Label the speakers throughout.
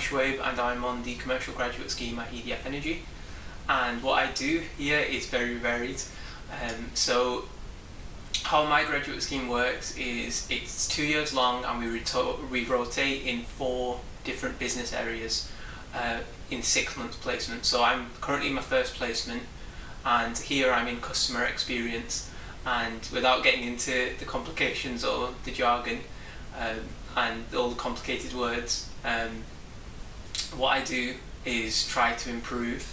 Speaker 1: Shuwaib and I'm on the commercial graduate scheme at EDF Energy, and what I do here is very varied. So how my graduate scheme works is it's 2 years long, and we rotate in 4 different business areas in 6 months placement. So I'm currently in my first placement, and here I'm in customer experience. And without getting into the complications or the jargon and all the complicated words, what I do is try to improve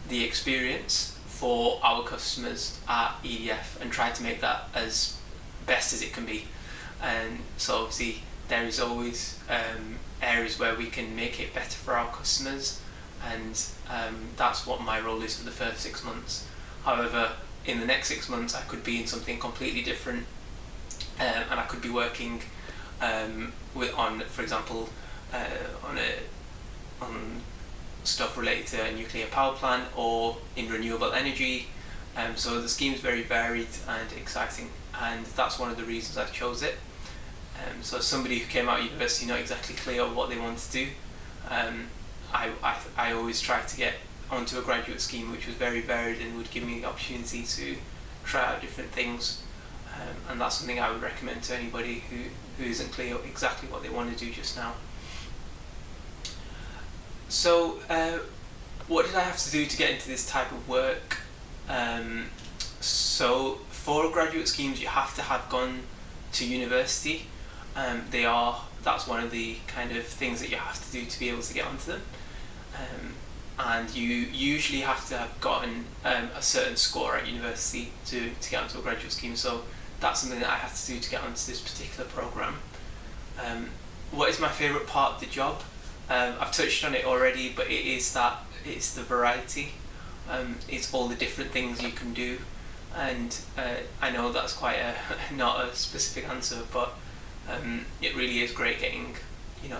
Speaker 1: the experience for our customers at EDF and try to make that as best as it can be. And so obviously there is always areas where we can make it better for our customers, and that's what my role is for the first 6 months. However, in the next 6 months I could be in something completely different, and I could be working for example, on stuff related to a nuclear power plant or in renewable energy. So the scheme's very varied and exciting, and that's one of the reasons I chose it. So as somebody who came out of university not exactly clear on what they want to do, I always tried to get onto a graduate scheme which was very varied and would give me the opportunity to try out different things, and that's something I would recommend to anybody who isn't clear exactly what they want to do just now. So what did I have to do to get into this type of work? So for graduate schemes you have to have gone to university. That's one of the kind of things that you have to do to be able to get onto them. And you usually have to have gotten a certain score at university to get onto a graduate scheme. So that's something that I have to do to get onto this particular program. What is my favourite part of the job? I've touched on it already, but it's the variety. It's all the different things you can do, and I know that's quite not a specific answer, but it really is great getting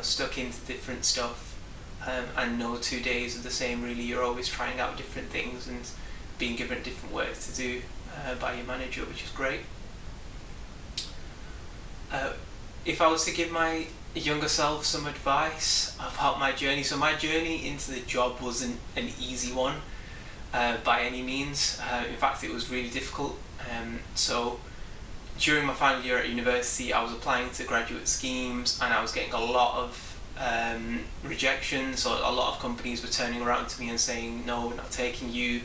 Speaker 1: stuck into different stuff. And no 2 days are the same really. You're always trying out different things and being given different work to do by your manager, which is great. If I was to give my younger self some advice about my journey, so my journey into the job wasn't an easy one by any means. In fact, it was really difficult. So during my final year at university I was applying to graduate schemes, and I was getting a lot of rejection. So a lot of companies were turning around to me and saying, no, we're not taking you.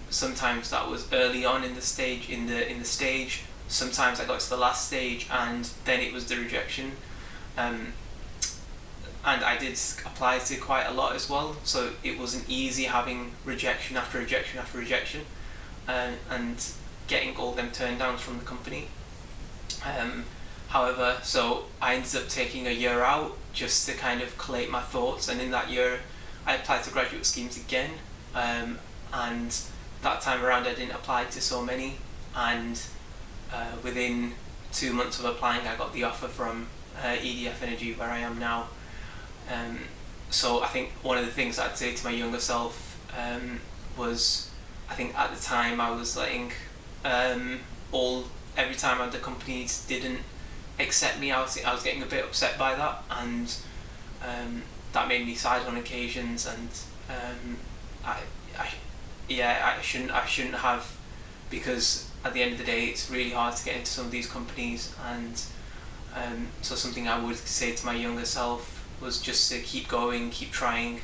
Speaker 1: Sometimes that was early on in the stage. Sometimes I got to the last stage and then it was the rejection. And I did apply to quite a lot as well, so it wasn't easy having rejection after rejection after rejection, and getting all them turned down from the company. However, so I ended up taking a year out just to kind of collate my thoughts, and in that year I applied to graduate schemes again, and that time around I didn't apply to so many, and within 2 months of applying I got the offer from EDF Energy, where I am now. So I think one of the things I'd say to my younger self was, I think at the time I was letting every time the companies didn't accept me, I was getting a bit upset by that, and that made me side on occasions, and I shouldn't have, because at the end of the day it's really hard to get into some of these companies, and so something I would say to my younger self was just to keep going, keep trying,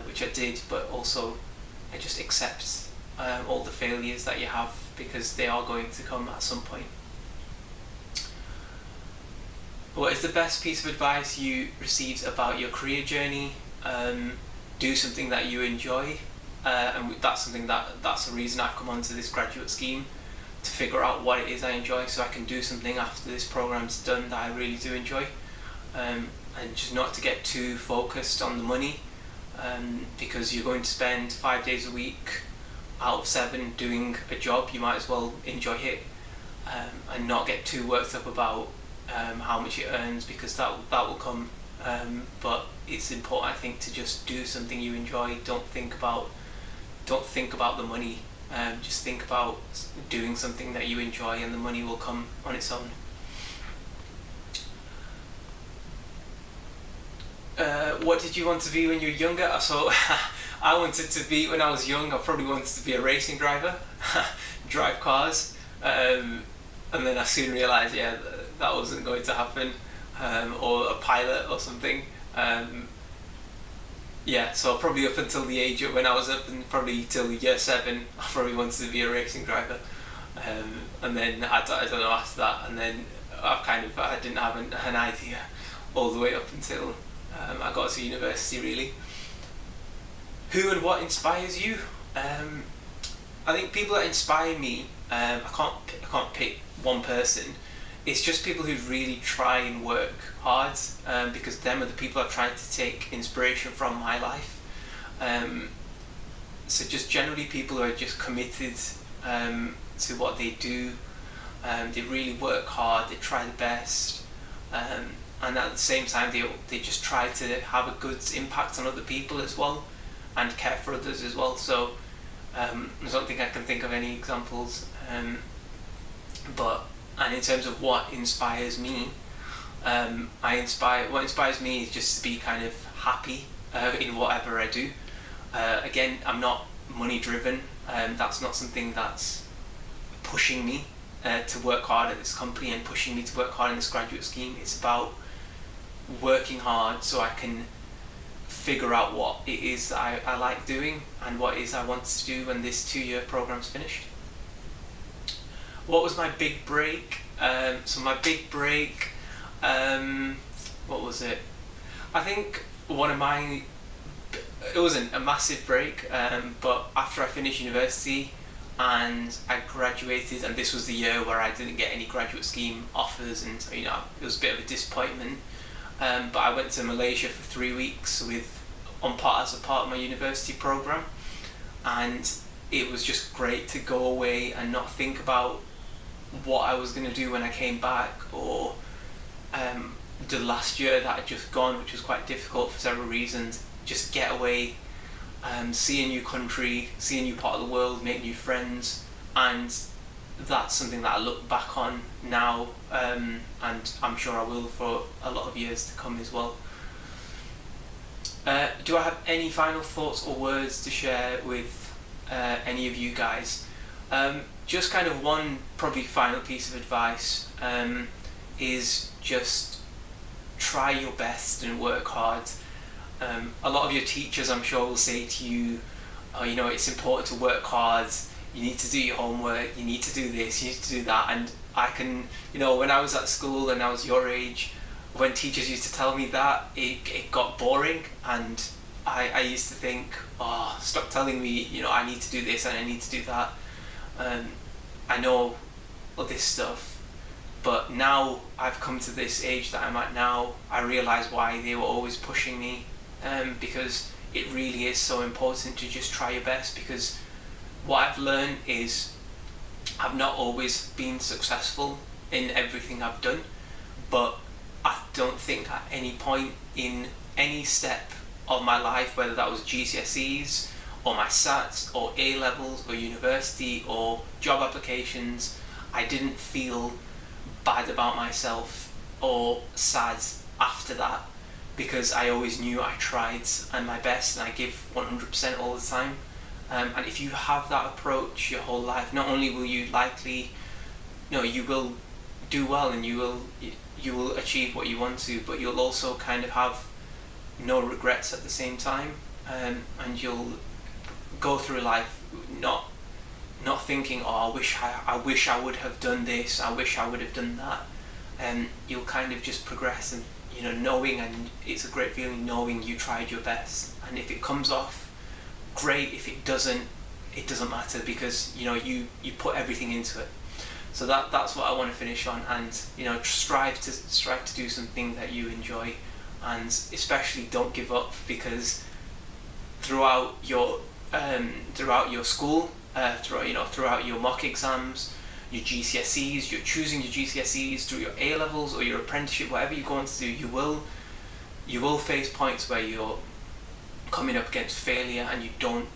Speaker 1: which I did, but also I just accept all the failures that you have, because they are going to come at some point. What is the best piece of advice you received about your career journey? Do something that you enjoy, and that's the reason I've come onto this graduate scheme, to figure out what it is I enjoy, so I can do something after this program's done that I really do enjoy, and just not to get too focused on the money, because you're going to spend 5 days a week out of 7 doing a job. You might as well enjoy it, and not get too worked up about how much it earns, because that will come, but it's important, I think, to just do something you enjoy. Don't think about the money. Just think about doing something that you enjoy, and the money will come on its own. What did you want to be when you were younger? So I wanted to be, when I was young, I probably wanted to be a racing driver, drive cars, and then I soon realised, yeah, that wasn't going to happen, or a pilot or something. Yeah, so probably up until the age of when I was up, and probably till year 7, I probably wanted to be a racing driver, and then I don't know after that, and then I didn't have an idea all the way up until I got to university, really. Who and what inspires you? I think people that inspire me, I can't pick one person. It's just people who really try and work hard, because them are the people I've tried to take inspiration from my life. So just generally people who are just committed to what they do. They really work hard, they try the best, and at the same time they just try to have a good impact on other people as well, and care for others as well. So I don't think I can think of any examples, and in terms of what inspires me, what inspires me is just to be kind of happy in whatever I do. Again, I'm not money driven, that's not something that's pushing me to work hard at this company and pushing me to work hard in this graduate scheme. It's about working hard so I can figure out what it is that I like doing and what it is I want to do when this 2-year program's finished. What was my big break? So my big break, what was it? I think it wasn't a massive break, but after I finished university and I graduated, and this was the year where I didn't get any graduate scheme offers, and it was a bit of a disappointment. But I went to Malaysia for 3 weeks as a part of my university program, and it was just great to go away and not think about what I was going to do when I came back, or the last year that had just gone, which was quite difficult for several reasons. Just get away, see a new country, see a new part of the world, make new friends, and that's something that I look back on now, and I'm sure I will for a lot of years to come as well. Do I have any final thoughts or words to share with any of you guys? Just kind of one probably final piece of advice is just try your best and work hard. A lot of your teachers, I'm sure, will say to you, it's important to work hard, you need to do your homework, you need to do this, you need to do that. And I can, when I was at school and I was your age, when teachers used to tell me that, it got boring, and I used to think, stop telling me, I need to do this and I need to do that. I know all this stuff, but now I've come to this age that I'm at now, I realise why they were always pushing me, because it really is so important to just try your best. Because what I've learned is I've not always been successful in everything I've done, but I don't think at any point in any step of my life, whether that was GCSEs or my SATs or A-levels or university or job applications, I didn't feel bad about myself or sad after that, because I always knew I tried and my best and I give 100% all the time. And if you have that approach your whole life, not only will you you will do well and you will achieve what you want to, but you'll also kind of have no regrets at the same time, and you'll go through life not thinking, I wish I would have done this, I wish I would have done that. And you'll kind of just progress, and knowing, and it's a great feeling knowing you tried your best. And if it comes off, great. If it doesn't matter, because you put everything into it. So that's what I want to finish on, and strive to do something that you enjoy, and especially don't give up, because throughout your school, throughout your mock exams, your GCSEs, you're choosing your GCSEs, through your A-levels or your apprenticeship, whatever you're going to do, you will face points where you're coming up against failure and you don't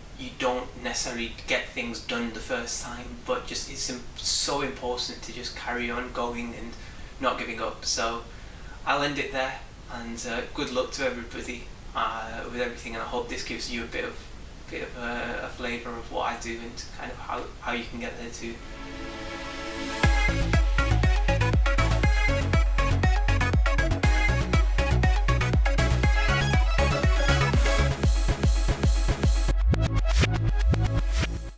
Speaker 1: necessarily get things done the first time, but just it's so important to just carry on going and not giving up. So I'll end it there. And good luck to everybody with everything, and I hope this gives you a bit of a flavour of what I do and kind of how you can get there too.